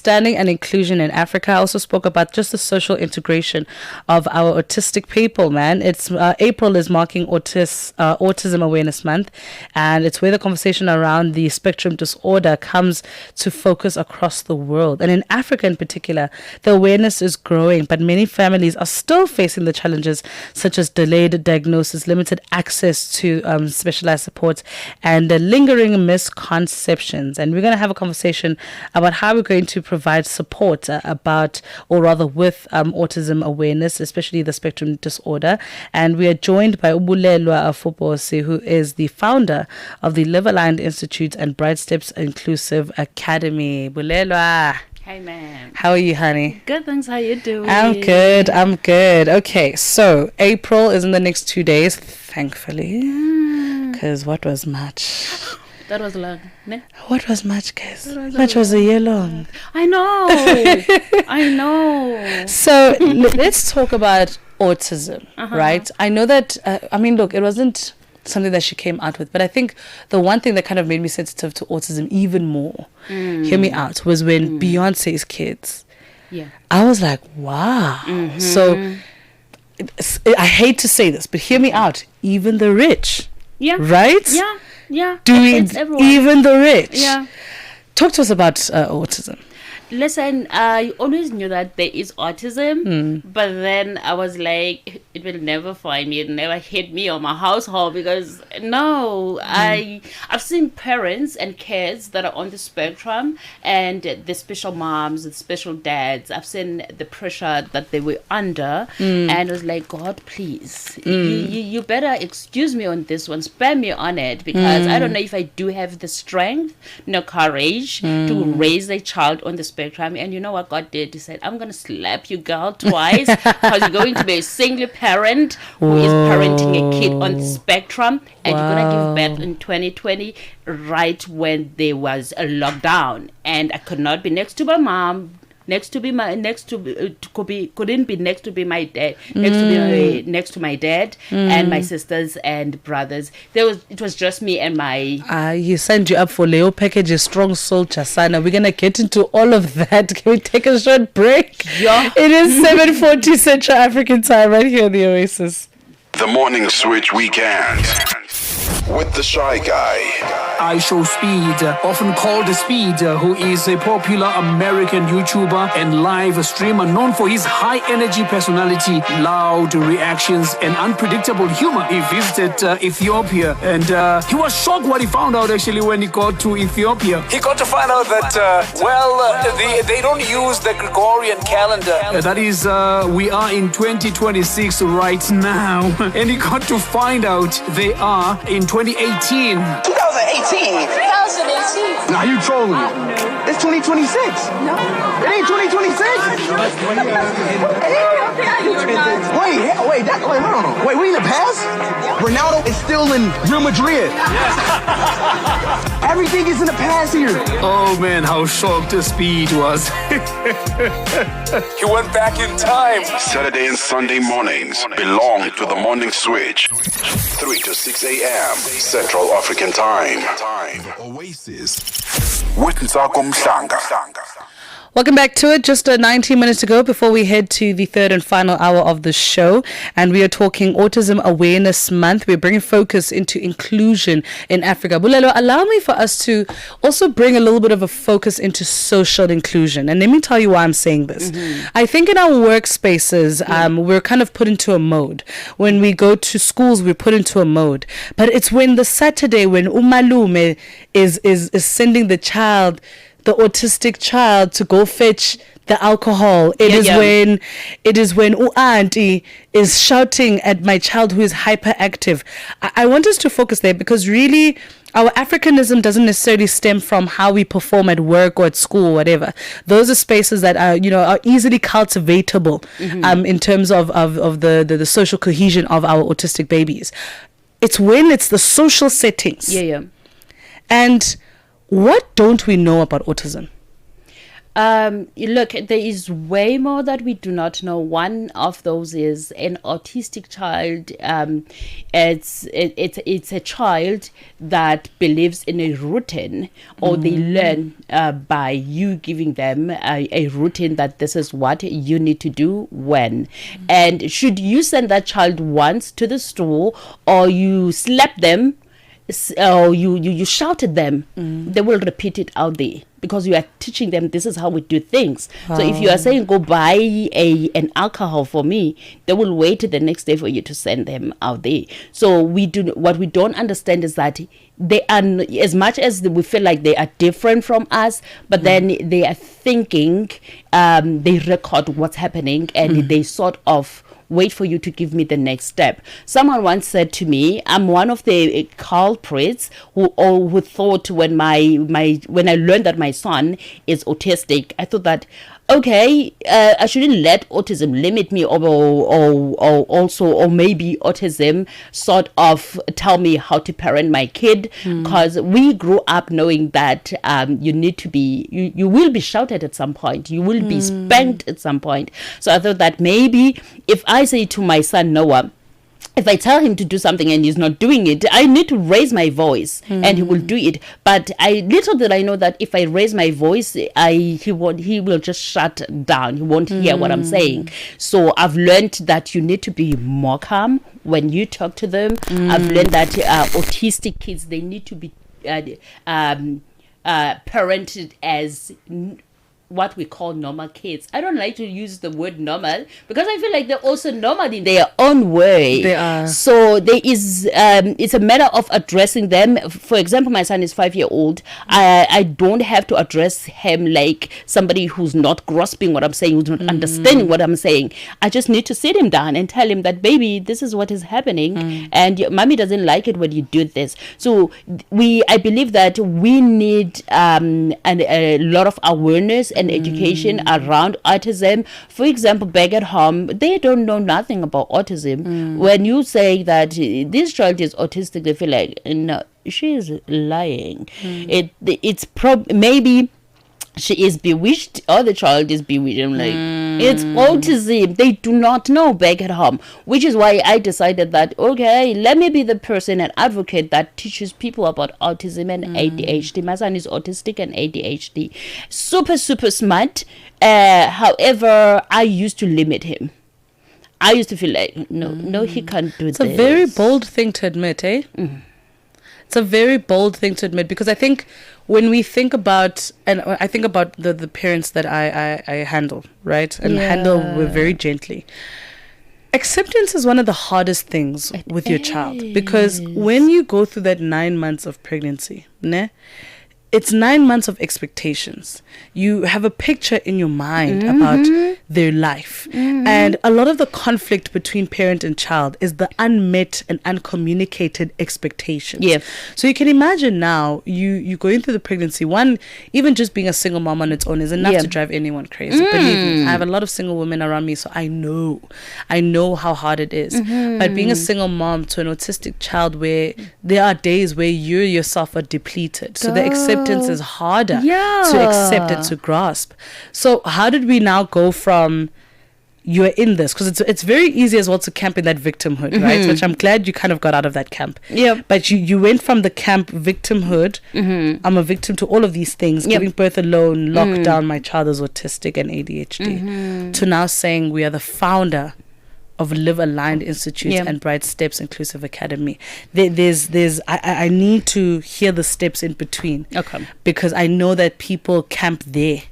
understanding and inclusion in Africa. I also spoke about just the social integration of our autistic people, man. It's April is marking Autism Awareness Month, and it's where the conversation around the spectrum disorder comes to focus across the world. And in Africa in particular, the awareness is growing, but many families are still facing the challenges such as delayed diagnosis, limited access to specialized support, and lingering misconceptions. And we're going to have a conversation about how we're going to provide support with autism awareness, especially the spectrum disorder. And we are joined by Bulelwa Fobosi, who is the founder of the LiveAligned Institute and BrightSteps Inclusive Academy. Bulelwa. Hey, man. How are you, honey? Good, thanks. How you doing? I'm good. Okay, so April is in the next 2 days, thankfully. Because what was March? That was long, ne? What was March, guys? March was a year long. I know. I know. So let's talk about autism, right? I know that, look, it wasn't something that she came out with, but I think the one thing that kind of made me sensitive to autism even more, hear me out, was when Beyonce's kids. Yeah. I was like, wow. So I hate to say this, but hear me out. Even the rich. Yeah. Right? Yeah. Doing even the rich. Yeah. Talk to us about autism. Listen, I always knew that there is autism, but then I was like, it will never find me, it never hit me or my household, because I've seen parents and kids that are on the spectrum, and the special moms, the special dads. I've seen the pressure that they were under, and I was like, God, please, you better excuse me on this one, spare me on it, because I don't know if I do have the strength, courage to raise a child on the spectrum. And you know what God did? He said, I'm going to slap you, girl, twice, because you're going to be a single parent who is parenting a kid on the spectrum, and you're going to give birth in 2020, right when there was a lockdown, and I could not be next to my mom, couldn't be next to be my dad, next to my dad and my sisters and brothers. It was just me and my. He signed you up for Leo packages, strong soldier, Sana. We're gonna get into all of that. Can we take a short break? Yeah. It is 7:40 Central African time right here on the Oasis. The Morning Switch Weekend with the Shy Guy. I Show Speed, often called Speed, who is a popular American YouTuber and live streamer known for his high-energy personality, loud reactions, and unpredictable humor. He visited Ethiopia, and he was shocked what he found out actually when he got to Ethiopia. He got to find out that, they don't use the Gregorian calendar. That is, we are in 2026 right now. And he got to find out they are in 2018. 2018. Nah, you trolling me. It's 2026. No. It ain't 2026. Wait, no. Wait, we in the past? Ronaldo is still in Real Madrid. Everything is in the past here. Oh man, how shocked the Speed was. He went back in time. Saturday and Sunday mornings belong to the Morning Switch. 3 to 6 a.m. Central African Time. Oasis with Ntsako Mhlanga. Welcome back to it. Just 19 minutes to go before we head to the third and final hour of the show. And we are talking Autism Awareness Month. We're bringing focus into inclusion in Africa. Bulelwa, allow me for us to also bring a little bit of a focus into social inclusion. And let me tell you why I'm saying this. I think in our workspaces, we're kind of put into a mode. When we go to schools, we're put into a mode. But it's when the Saturday when umalume is sending the autistic child to go fetch the alcohol. It is when auntie is shouting at my child who is hyperactive. I want us to focus there, because really our Africanism doesn't necessarily stem from how we perform at work or at school or whatever. Those are spaces that are easily cultivatable in terms of the social cohesion of our autistic babies. It's when it's the social settings. Yeah. And what don't we know about autism? Look, there is way more that we do not know. One of those is an autistic child. It's a child that believes in a routine, or they learn by you giving them a routine that this is what you need to do when. And should you send that child once to the store, or you slap them, or you shout at them, they will repeat it out there, because you are teaching them this is how we do things. So if you are saying go buy an alcohol for me, they will wait the next day for you to send them out there. So what we don't understand is that they are, as much as we feel like they are different from us, but then they are thinking, they record what's happening, and they sort of wait for you to give me the next step. Someone once said to me, I'm one of the culprits who thought when I learned that my son is autistic, I thought that, okay, I shouldn't let autism limit me, or maybe autism sort of tell me how to parent my kid, because we grew up knowing that you need to be, you will be shouted at some point, you will be spanked at some point. So I thought that maybe if I say to my son Noah, if I tell him to do something and he's not doing it, I need to raise my voice and he will do it. But little did I know that if I raise my voice, he will just shut down. He won't hear what I'm saying. So I've learned that you need to be more calm when you talk to them. I've learned that autistic kids, they need to be parented as what we call normal kids. I don't like to use the word normal, because I feel like they're also normal in their own way. They are. So there is, it's a matter of addressing them. For example, my son is 5-year-old. I don't have to address him like somebody who's not grasping what I'm saying, who's not understanding what I'm saying. I just need to sit him down and tell him that, baby, this is what is happening, and your mommy doesn't like it when you do this. So I believe that we need a lot of awareness and education around autism. For example, back at home, they don't know nothing about autism. When you say that this child is autistic, they feel like, no, she is lying. It's maybe she is bewitched, or the child is bewitched. I'm like, it's autism. They do not know back at home, which is why I decided that, okay, let me be the person and advocate that teaches people about autism and ADHD. My son is autistic and ADHD. Super, super smart. However, I used to limit him. I used to feel like, no, he can't do this. It's a very bold thing to admit, eh? It's a very bold thing to admit, because I think when we think about, and I think about the parents that I handle, right? And handle very gently. Acceptance is one of the hardest things with your child, because when you go through that 9 months of pregnancy, it's 9 months of expectations. You have a picture in your mind about their life. And a lot of the conflict between parent and child is the unmet and uncommunicated expectations. Yeah. So you can imagine now, you going through the pregnancy, one, even just being a single mom on its own is enough to drive anyone crazy. Believe me, I have a lot of single women around me, so I know how hard it is. But being a single mom to an autistic child, where there are days where you yourself are depleted. So the acceptance is harder to accept and to grasp. So how did we now go from you're in this, because it's very easy as well to camp in that victimhood, right? Which I'm glad you kind of got out of that camp. But you went from the camp victimhood, I'm a victim to all of these things, giving birth alone, lockdown, my child is autistic and ADHD, to now saying we are the founder of LiveAligned Institute and BrightSteps Inclusive Academy. I need to hear the steps in between. Okay. Because I know that people camp there.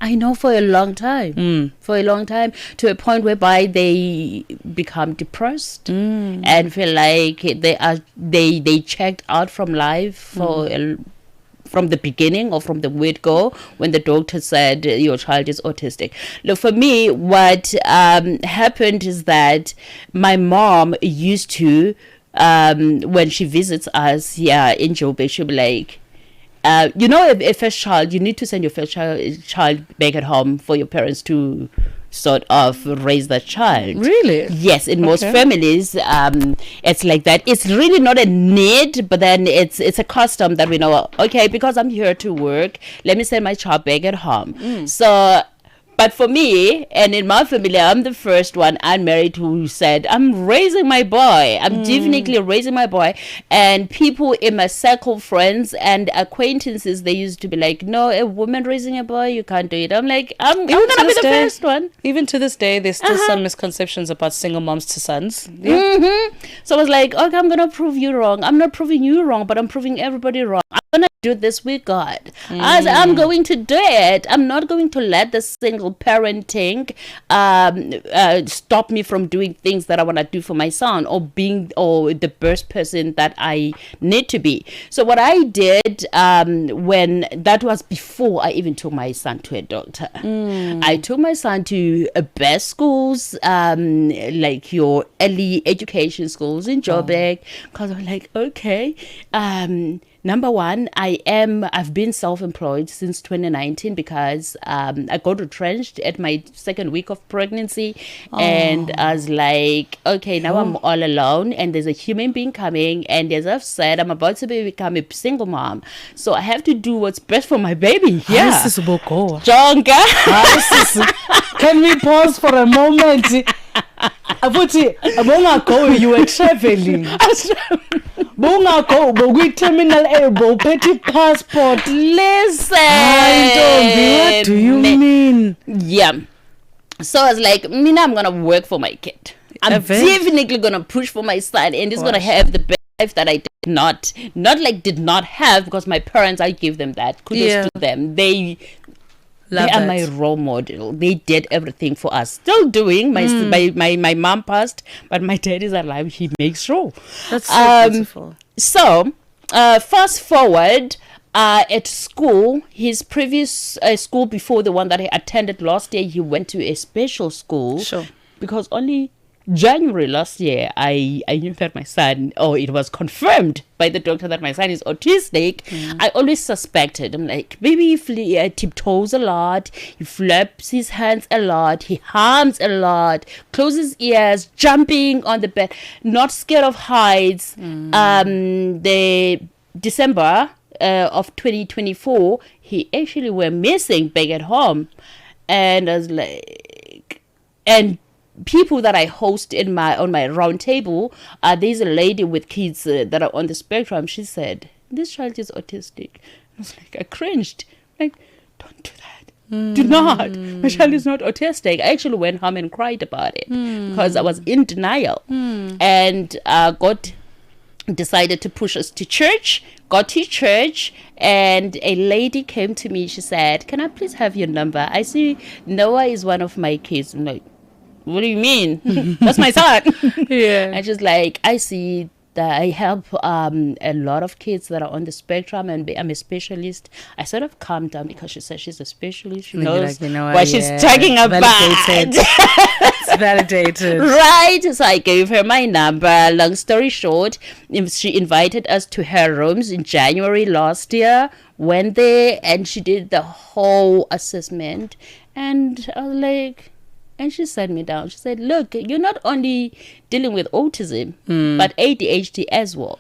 I know for a long time. For a long time, to a point whereby they become depressed and feel like they checked out from life from the beginning, or from the word go, when the doctor said your child is autistic. Look, for me, what happened is that my mom used to, when she visits us in Joburg, she'll be like, a first child, you need to send your first child back at home for your parents to sort of raise the child. Really? Yes, in most families, it's like that. It's really not a need, but then it's a custom that we know, okay, because I'm here to work, let me send my child back at home. So, but for me, and in my family, I'm the first one unmarried who said, I'm raising my boy. I'm definitely raising my boy. And people in my circle, friends and acquaintances, they used to be like, no, a woman raising a boy, you can't do it. I'm like, I'm going to be the first one. Even to this day, there's still some misconceptions about single moms to sons. So I was like, okay, I'm going to prove you wrong. I'm not proving you wrong, but I'm proving everybody wrong. I'm going to do this with God. As I'm going to do it, I'm not going to let the single parenting stop me from doing things that I want to do for my son or being the best person that I need to be. So what I did when that was before I even took my son to a doctor, I took my son to best schools, like your early education schools in Joburg, because I'm like, okay, number one, I've been self-employed since 2019 because I got retrenched at my second week of pregnancy, and I was like, okay, now I'm all alone, and there's a human being coming, and as I've said, I'm about to become a single mom, so I have to do what's best for my baby. Yeah, Jonga. Can we pause for a moment? You were traveling. Terminal airport, petty passport. Listen. What do you mean? Yeah. So I was like, Mina, I'm gonna work for my kid. I'm definitely gonna push for my son, and he's gonna have the best life that I did not have, because my parents, I give them that. Kudos to them. They are my role model. They did everything for us. Still doing. My mom passed, but my dad is alive. He makes sure. That's so beautiful. So, fast forward, at school, his previous school before the one that he attended last year, he went to a special school. Sure. Because only January last year, I knew that my son, it was confirmed by the doctor that my son is autistic. I always suspected. I'm like, maybe he tiptoes a lot, he flaps his hands a lot, he hums a lot, closes ears, jumping on the bed, not scared of heights. The December of 2024, he actually went missing back at home, and I was like, and people that I host on my round table, there's a lady with kids that are on the spectrum. She said, this child is autistic. I was like, I cringed. Like, don't do that. Do not. My child is not autistic. I actually went home and cried about it because I was in denial. And God decided to push us to church. Got to church, and a lady came to me. She said, can I please have your number? I see Noah is one of my kids. I'm like, what do you mean? That's my son. Yeah. And she's like, I see that I help a lot of kids that are on the spectrum, and I'm a specialist. I sort of calmed down because she said she's a specialist. She knows what she's talking about. It's validated. Right. So I gave her my number. Long story short, she invited us to her rooms in January last year. Went there, and she did the whole assessment. And I was like, and she sat me down. She said, look, you're not only dealing with autism, but ADHD as well.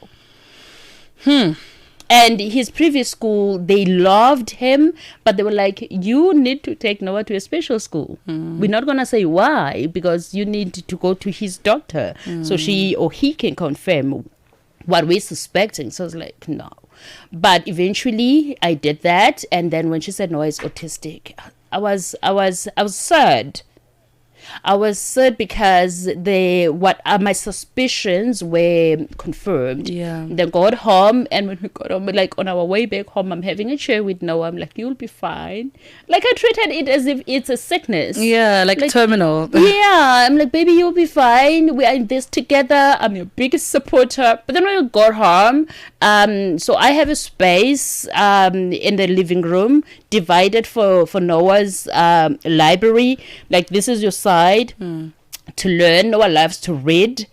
And his previous school, they loved him, but they were like, you need to take Noah to a special school. We're not going to say why, because you need to go to his doctor so she or he can confirm what we're suspecting. So I was like, no. But eventually I did that. And then when she said Noah is autistic, I was sad. I was sad because my suspicions were confirmed. Yeah. Then got home, and when we got home, like on our way back home, I'm having a chat with Noah. I'm like, you'll be fine. Like, I treated it as if it's a sickness. Yeah, like terminal. Yeah, I'm like, baby, you'll be fine. We are in this together. I'm your biggest supporter. But then when we got home, so I have a space in the living room divided for Noah's library. Like, this is your side. to learn. Noah loves to read.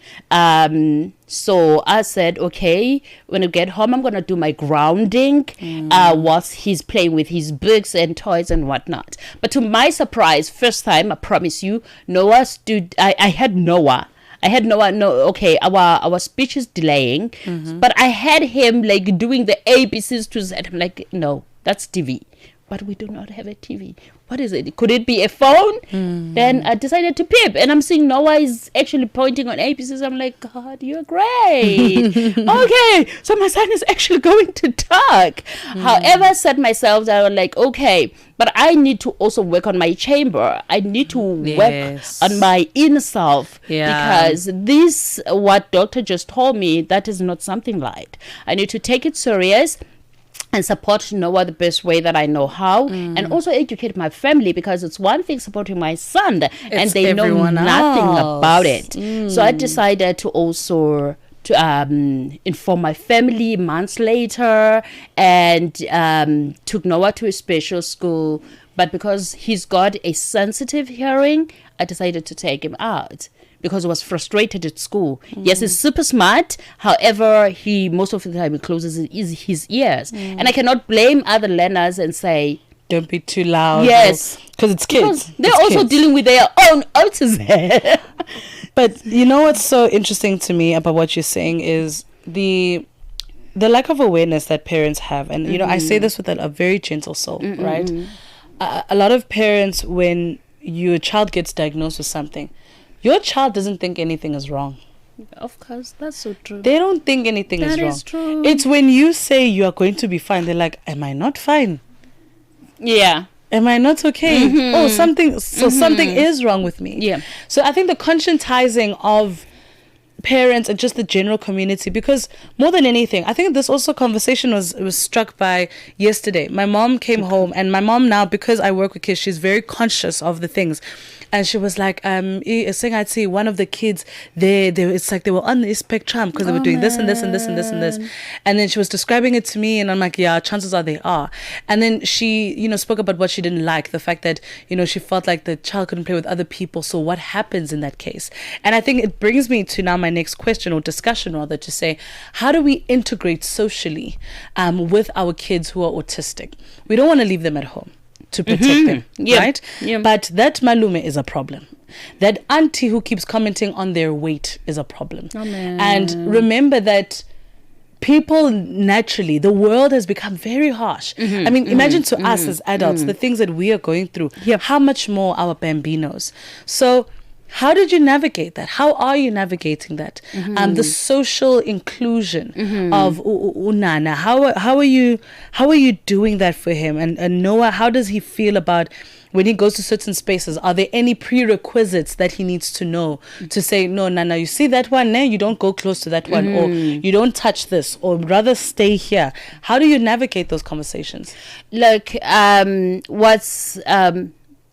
So I said, okay, when I get home, I'm going to do my grounding whilst he's playing with his books and toys and whatnot. But to my surprise, first time, I promise you, Noah stood, I had Noah. Okay, our speech is delaying, but I had him like doing the ABCs to Z. I'm like, no, that's TV. But we do not have a TV. What is it? Could it be a phone? Then I decided to pip. And I'm seeing Noah is actually pointing on ABCs. I'm like, God, you're great. Okay, so my son is actually going to talk. However, I said myself, I was like, okay, but I need to also work on my chamber. I need to work on my inner self. Because this, what doctor just told me, that is not something light. I need to take it serious and support Noah the best way that I know how, and also educate my family, because it's one thing supporting my son and they know nothing about it. So I decided to also inform my family months later, and took Noah to a special school. But because he's got a sensitive hearing, I decided to take him out, because he was frustrated at school. Yes, he's super smart. However, most of the time he closes his ears. And I cannot blame other learners and say, don't be too loud. Yes. Because it's kids. Because they're also dealing with their own autism. But you know what's so interesting to me about what you're saying is the lack of awareness that parents have. And, you know, I say this with a very gentle soul, right? A lot of parents, when your child gets diagnosed with something, your child doesn't think anything is wrong. Of course, that's so true. They don't think anything is wrong. That is true. It's when you say you are going to be fine, they're like, am I not fine? Yeah. Am I not okay? Oh, something is wrong with me. Yeah. So I think the conscientizing of parents and just the general community, because more than anything, I think this also conversation was struck by yesterday. My mom came home, and my mom now, because I work with kids, she's very conscious of the things. And she was like, saying, I'd see one of the kids, it's like they were on the spectrum because they were doing this and this and this and this and this. And then she was describing it to me, and I'm like, yeah, chances are they are. And then she, you know, spoke about what she didn't like, the fact that, you know, she felt like the child couldn't play with other people. So what happens in that case? And I think it brings me to now my next question, or discussion rather, to say, how do we integrate socially with our kids who are autistic? We don't want to leave them at home to protect them, right? Yeah. But that malume is a problem. That auntie who keeps commenting on their weight is a problem. Oh, man. And remember that people naturally, the world has become very harsh. I mean, imagine to us as adults, the things that we are going through, how much more our bambinos. So how did you navigate that? How are you navigating that? The social inclusion of Unana. How are you doing that for him? And Noah, how does he feel about when he goes to certain spaces? Are there any prerequisites that he needs to know to say, no, Nana, you see that one there? You don't go close to that one, or you don't touch this, or rather stay here. How do you navigate those conversations? Look,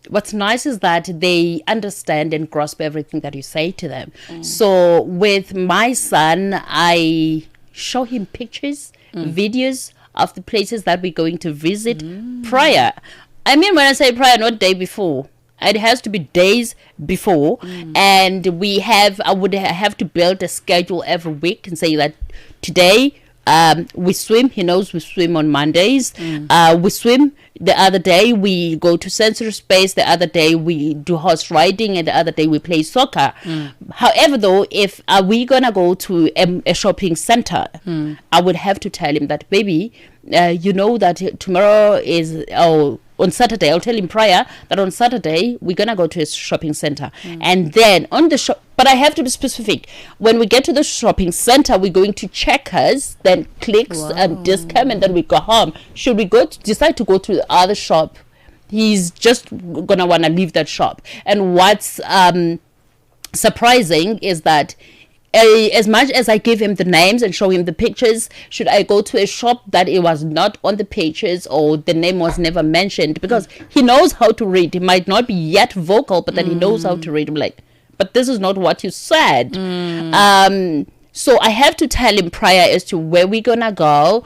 what's nice is that they understand and grasp everything that you say to them. So with my son, I show him pictures, videos of the places that we're going to visit prior. I mean, when I say prior, not day before. It has to be days before. And I would have to build a schedule every week and say that today we swim. He knows we swim on Mondays. We swim. The other day we go to sensory space. The other day we do horse riding, and the other day we play soccer. However, though, if we gonna go to a shopping center, I would have to tell him that, baby, you know that tomorrow is on Saturday. I'll tell him prior that on Saturday we're gonna go to a shopping center, and then on the shop. But I have to be specific. When we get to the shopping center, we're going to Checkers, then Clicks, Discount, and then we go home. Should we decide to go to the other shop, he's just gonna wanna leave that shop. And what's surprising is that as much as I give him the names and show him the pictures, should I go to a shop that it was not on the pictures or the name was never mentioned, because he knows how to read. He might not be yet vocal, but then he knows how to read. I'm like, but this is not what you said. So I have to tell him prior as to where we're gonna go,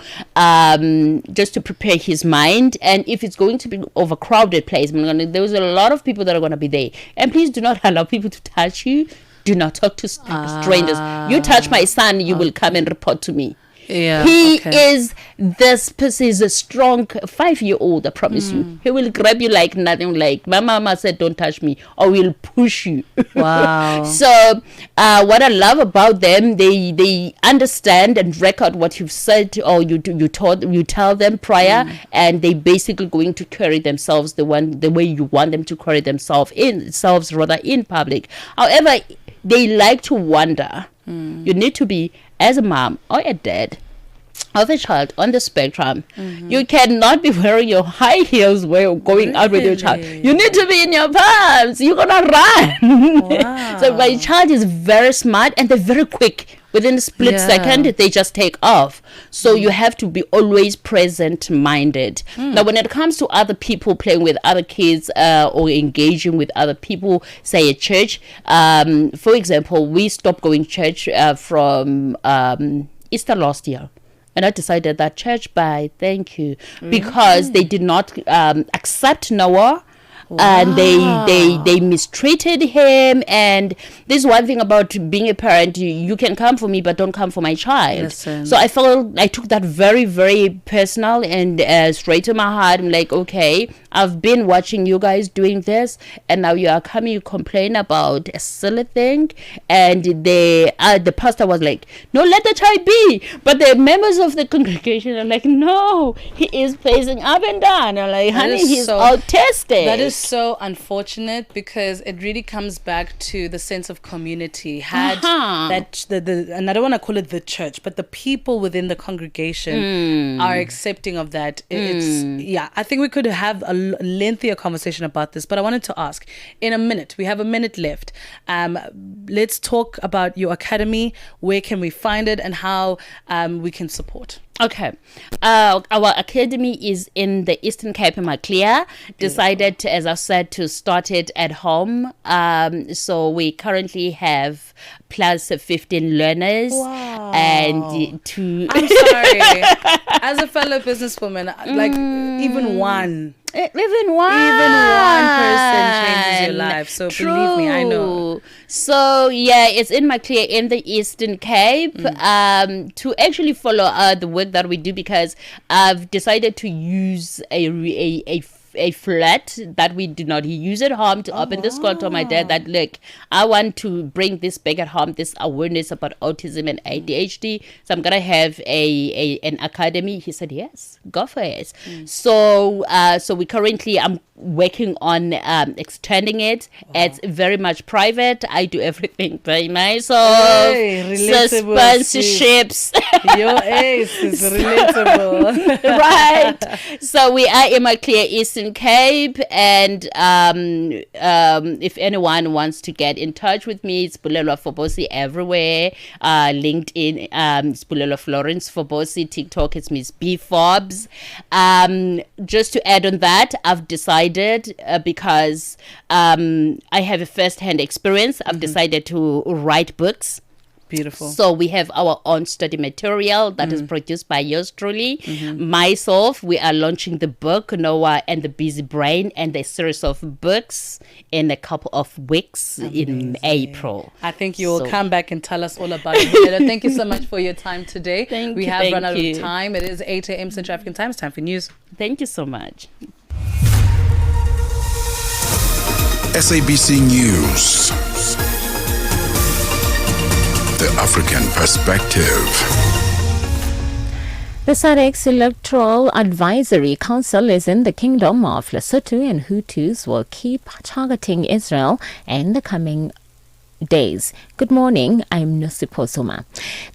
just to prepare his mind. And if it's going to be overcrowded place, there's a lot of people that are gonna be there. And please do not allow people to touch you. Do not talk to strangers. You touch my son, you will come and report to me. Yeah, he is this person is a strong 5-year-old, I promise you. He will grab you like nothing, like my mama said, don't touch me, or will push you. Wow. So what I love about them, they understand and record what you've said, or you tell them prior, and they basically going to carry themselves the way you want them to carry themselves in public. However, they like to wander. You need to be, as a mom or a dad of a child on the spectrum, you cannot be wearing your high heels going out with your child. You need to be in your palms. You're gonna run. Wow. So my child is very smart, and they're very quick. Within a split second, they just take off. So you have to be always present-minded. Now, when it comes to other people playing with other kids, or engaging with other people, say at church, for example, we stopped going church from Easter last year. And I decided that church, bye, thank you. Because they did not accept Noah. Wow. And they mistreated him. And this is one thing about being a parent: you can come for me, but don't come for my child. Listen. So I took that very, very personal and straight to my heart. I'm like, okay, I've been watching you guys doing this, and now you are coming, you complain about a silly thing. And the pastor was like, no, let the child be. But the members of the congregation are like, no, he is pacing up and down. I'm like, honey, he's autistic. That is so unfortunate, because it really comes back to the sense of community. Had that and I don't want to call it the church, but the people within the congregation are accepting of that. I think we could have a lengthier conversation about this, but I wanted to ask, in a minute, we have a minute left. Let's talk about your academy. Where can we find it, and how we can support? Okay. Our academy is in the Eastern Cape in Maclear. Decided, as I said, to start it at home. So we currently have plus 15 learners. Wow. And I'm sorry. As a fellow businesswoman, like even one person changes your life. So believe me, I know. So yeah, it's in Maclear in the Eastern Cape. To actually follow the work that we do, because I've decided to use a flat that we do not use at home to open this call to my dad that, look, I want to bring this back at home, this awareness about autism and ADHD. So I'm gonna have an academy. He said yes, go for it. So we currently, I'm working on extending it. It's very much private. I do everything by myself. Sponsorships. Your ace is relatable. Right. So we are in Maclear Eastern Cape, and if anyone wants to get in touch with me, it's Bulelwa Fobosi everywhere. LinkedIn, it's Bulelwa Florence Fobosi. TikTok, it's Miss B Forbes. Just to add on that, I've decided, because I have a first-hand experience, I've decided to write books. Beautiful. So we have our own study material that is produced by yours truly. Myself, we are launching the book, Noah and the Busy Brain, and a series of books in a couple of weeks. Amazing. In April. I think you will come back and tell us all about it. Thank you so much for your time today. We have run out of time. It is 8 a.m. Central African time. It's time for news. Thank you so much. SABC News. The African Perspective. The SADC's Electoral Advisory Council is in the Kingdom of Lesotho, and Hutus will keep targeting Israel in the coming days. Good morning, I'm Ntsako Mhlanga.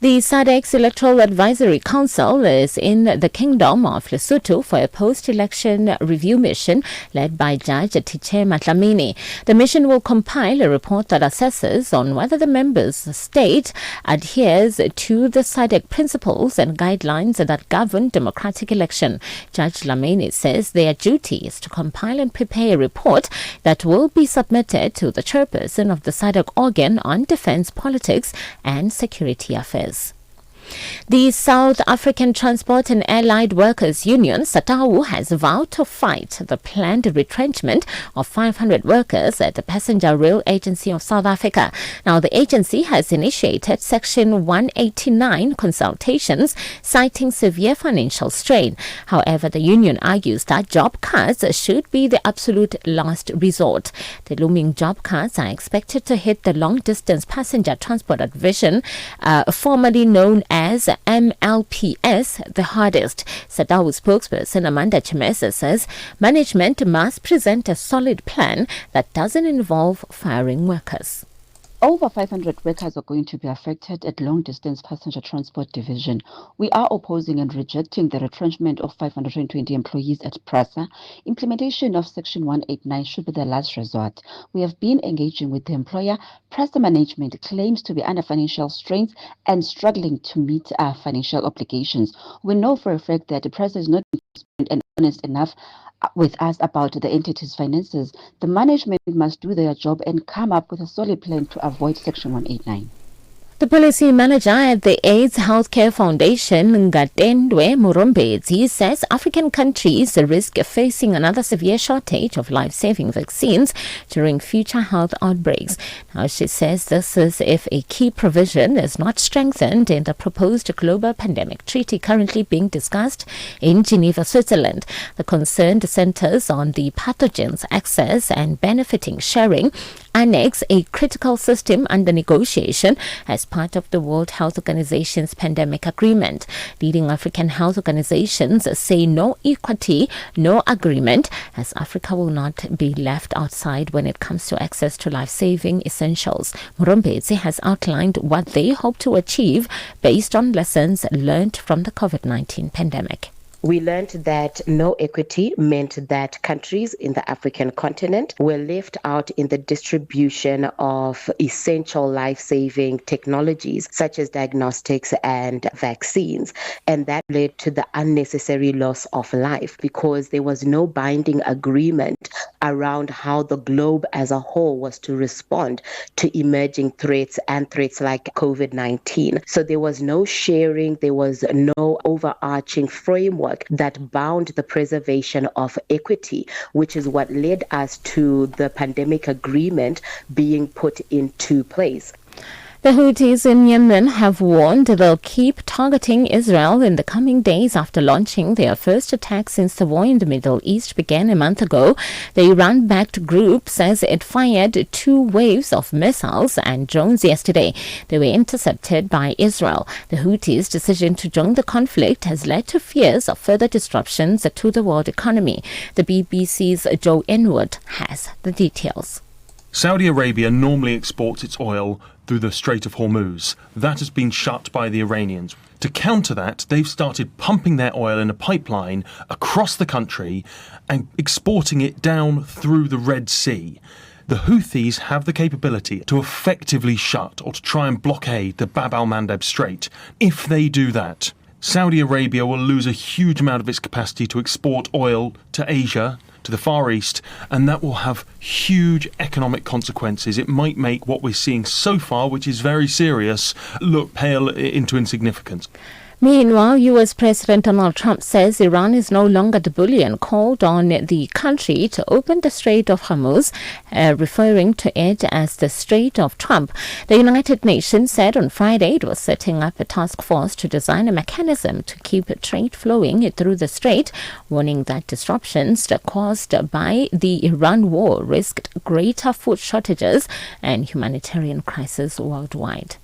The SADC's Electoral Advisory Council is in the Kingdom of Lesotho for a post-election review mission led by Judge Ntsako Mhlanga. The mission will compile a report that assesses on whether the members' state adheres to the SADC principles and guidelines that govern democratic election. Judge Mhlanga says their duty is to compile and prepare a report that will be submitted to the chairperson of the SADC organ jargon on defense politics and security affairs. The South African Transport and Allied Workers Union, SATAU, has vowed to fight the planned retrenchment of 500 workers at the Passenger Rail Agency of South Africa. Now, the agency has initiated Section 189 consultations, citing severe financial strain. However, the union argues that job cuts should be the absolute last resort. The looming job cuts are expected to hit the long-distance passenger transport division, formerly known as MLPS, the hardest. SATAU spokesperson Amanda Chimesa says management must present a solid plan that doesn't involve firing workers. Over 500 workers are going to be affected at long-distance passenger transport division. We are opposing and rejecting the retrenchment of 520 employees at PRASA. Implementation of Section 189 should be the last resort. We have been engaging with the employer. PRASA management claims to be under financial strains and struggling to meet our financial obligations. We know for a fact that the PRASA is not transparent and honest enough with us about the entity's finances. The management must do their job and come up with a solid plan to avoid Section 189. The policy manager at the AIDS Healthcare Foundation, Ngatendwe Murombezi, says African countries risk facing another severe shortage of life-saving vaccines during future health outbreaks. Now, she says this is if a key provision is not strengthened in the proposed global pandemic treaty currently being discussed in Geneva, Switzerland. The concern centers on the pathogens access and benefiting sharing Annex, a critical system under negotiation as part of the World Health Organization's pandemic agreement. Leading African health organizations say no equity, no agreement, as Africa will not be left outside when it comes to access to life-saving essentials. Murombezi has outlined what they hope to achieve based on lessons learned from the COVID-19 pandemic. We learned that no equity meant that countries in the African continent were left out in the distribution of essential life-saving technologies such as diagnostics and vaccines. And that led to the unnecessary loss of life because there was no binding agreement around how the globe as a whole was to respond to emerging threats and threats like COVID-19. So there was no sharing, there was no overarching framework that bound the preservation of equity, which is what led us to the pandemic agreement being put into place. The Houthis in Yemen have warned they'll keep targeting Israel in the coming days after launching their first attack since the war in the Middle East began a month ago. The Iran-backed group says it fired 2 waves of missiles and drones yesterday. They were intercepted by Israel. The Houthis' decision to join the conflict has led to fears of further disruptions to the world economy. The BBC's Joe Inwood has the details. Saudi Arabia normally exports its oil through the Strait of Hormuz. That has been shut by the Iranians. To counter that, they've started pumping their oil in a pipeline across the country and exporting it down through the Red Sea. The Houthis have the capability to effectively shut or to try and blockade the Bab al-Mandeb Strait. If they do that, Saudi Arabia will lose a huge amount of its capacity to export oil to Asia, to the Far East, and that will have huge economic consequences. It might make what we're seeing so far, which is very serious, look pale into insignificance. Meanwhile, U.S. President Donald Trump says Iran is no longer the bully and called on the country to open the Strait of Hormuz, referring to it as the Strait of Trump. The United Nations said on Friday it was setting up a task force to design a mechanism to keep trade flowing through the strait, warning that disruptions caused by the Iran war risked greater food shortages and humanitarian crisis worldwide.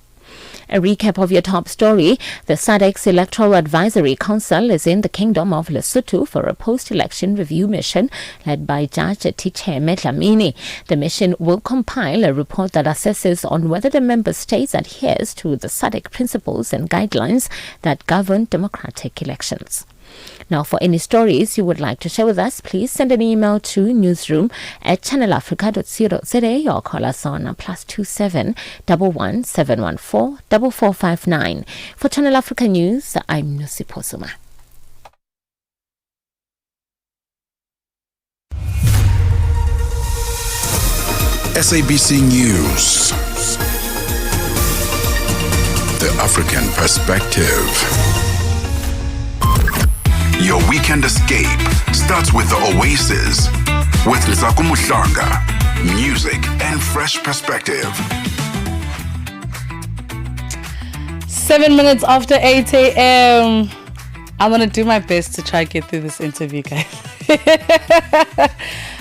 A recap of your top story. The SADC's Electoral Advisory Council is in the Kingdom of Lesotho for a post-election review mission led by Judge Ticheme Dlamini. The mission will compile a report that assesses on whether the member states adheres to the SADC principles and guidelines that govern democratic elections. Now, for any stories you would like to share with us, please send an email to newsroom@channelafrica.co.za or call us on +27 11 714 4459. For Channel Africa News, I'm Ntsako Mhlanga. SABC News. The African Perspective. Your weekend escape starts with the Oasis with Ntsako Mhlanga. Music and fresh perspective. 7 minutes after 8 a.m. I'm going to do my best to try and get through this interview, guys.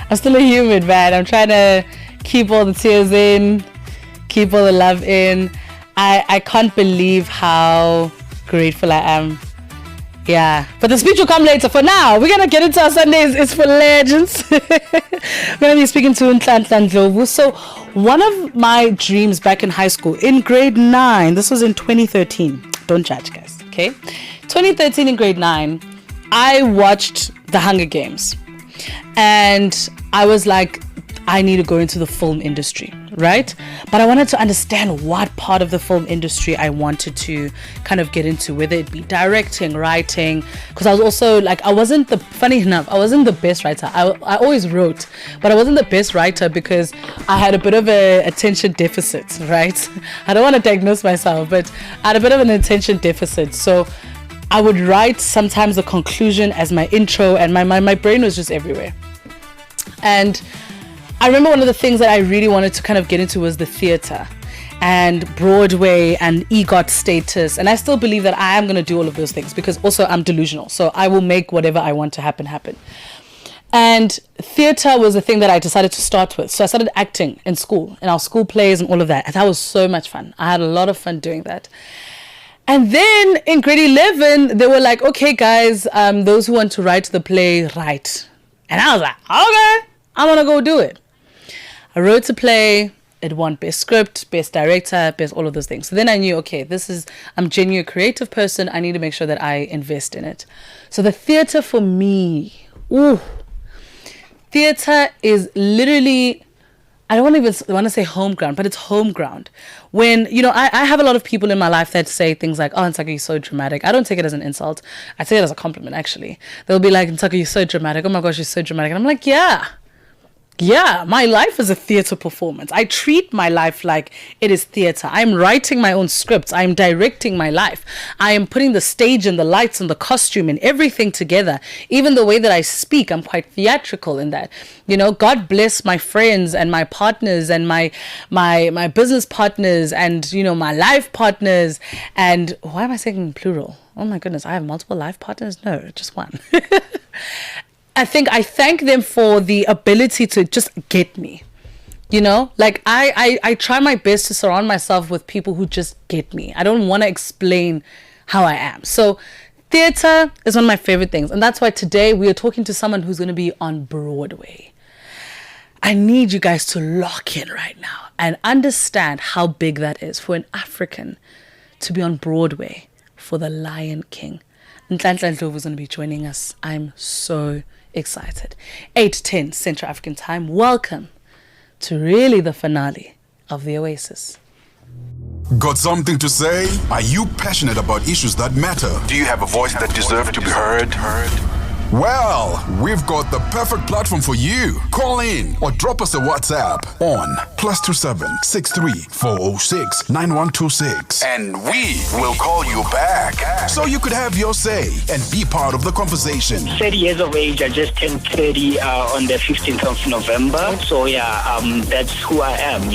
I'm still a human, man. I'm trying to keep all the tears in, keep all the love in. I can't believe how grateful I am. Yeah, but the speech will come later. For now, we're going to get into our Sundays. It's for legends. We're going to be speaking to Ntsako. So one of my dreams back in high school, in grade 9, this was in 2013. Don't judge, guys, okay? 2013 in grade 9, I watched The Hunger Games. And I was like, I need to go into the film industry, right? But I wanted to understand what part of the film industry I wanted to kind of get into, whether it be directing, writing, because I was also like, funny enough, I wasn't the best writer. I always wrote, but I wasn't the best writer because I had a bit of a attention deficit, right? I don't want to diagnose myself, but I had a bit of an attention deficit. So I would write sometimes the conclusion as my intro, and my brain was just everywhere. And I remember one of the things that I really wanted to kind of get into was the theater and Broadway and EGOT status. And I still believe that I am going to do all of those things because also I'm delusional. So I will make whatever I want to happen. And theater was the thing that I decided to start with. So I started acting in school, in our school plays and all of that. And that was so much fun. I had a lot of fun doing that. And then in grade 11, they were like, okay, guys, those who want to write the play, write. And I was like, okay, I'm going to go do it. I wrote a play. It won best script, best director, best all of those things. So then I knew, okay, I'm genuinely a creative person. I need to make sure that I invest in it. So the theater for me, theater is literally, I don't even want to say home ground, but it's home ground. When, I have a lot of people in my life that say things like, oh, Ntsako, you're so dramatic. I don't take it as an insult. I take it as a compliment, actually. They'll be like, Ntsako, you're so dramatic. Oh my gosh, you're so dramatic. And I'm like, yeah, my life is a theater performance. I treat my life like it is theater. I'm writing my own scripts. I'm directing my life. I am putting the stage and the lights and the costume and everything together. Even the way that I speak, I'm quite theatrical in that. God bless my friends and my partners and my business partners and, my life partners. And why am I saying plural? Oh my goodness, I have multiple life partners? No, just one. I think I thank them for the ability to just get me, like I try my best to surround myself with people who just get me. I don't want to explain how I am. So theater is one of my favorite things. And that's why today we are talking to someone who's going to be on Broadway. I need you guys to lock in right now and understand how big that is for an African to be on Broadway for The Lion King. Ntsako is going to be joining us. I'm so excited. 8:10 Central African Time. Welcome to really the finale of the Oasis. Got something to say? Are you passionate about issues that matter? Do you have a voice that deserves to be heard? Well, we've got the perfect platform for you. Call in or drop us a WhatsApp on +27 63 406 9126. And we will call you back so you could have your say and be part of the conversation. 30 years of age. I just turned 30 on the 15th of November. So that's who I am,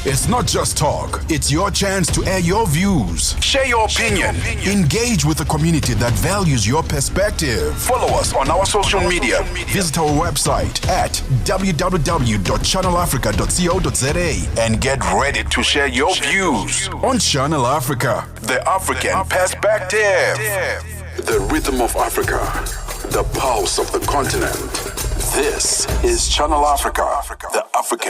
It's not just talk. It's your chance to air your views. Share your opinion. Engage with the community that values your perspective. Follow us on our social media. Visit our website at www.channelafrica.co.za and get ready to share your views on Channel Africa, the African Perspective. The rhythm of Africa, the pulse of the continent. This is Channel Africa, the African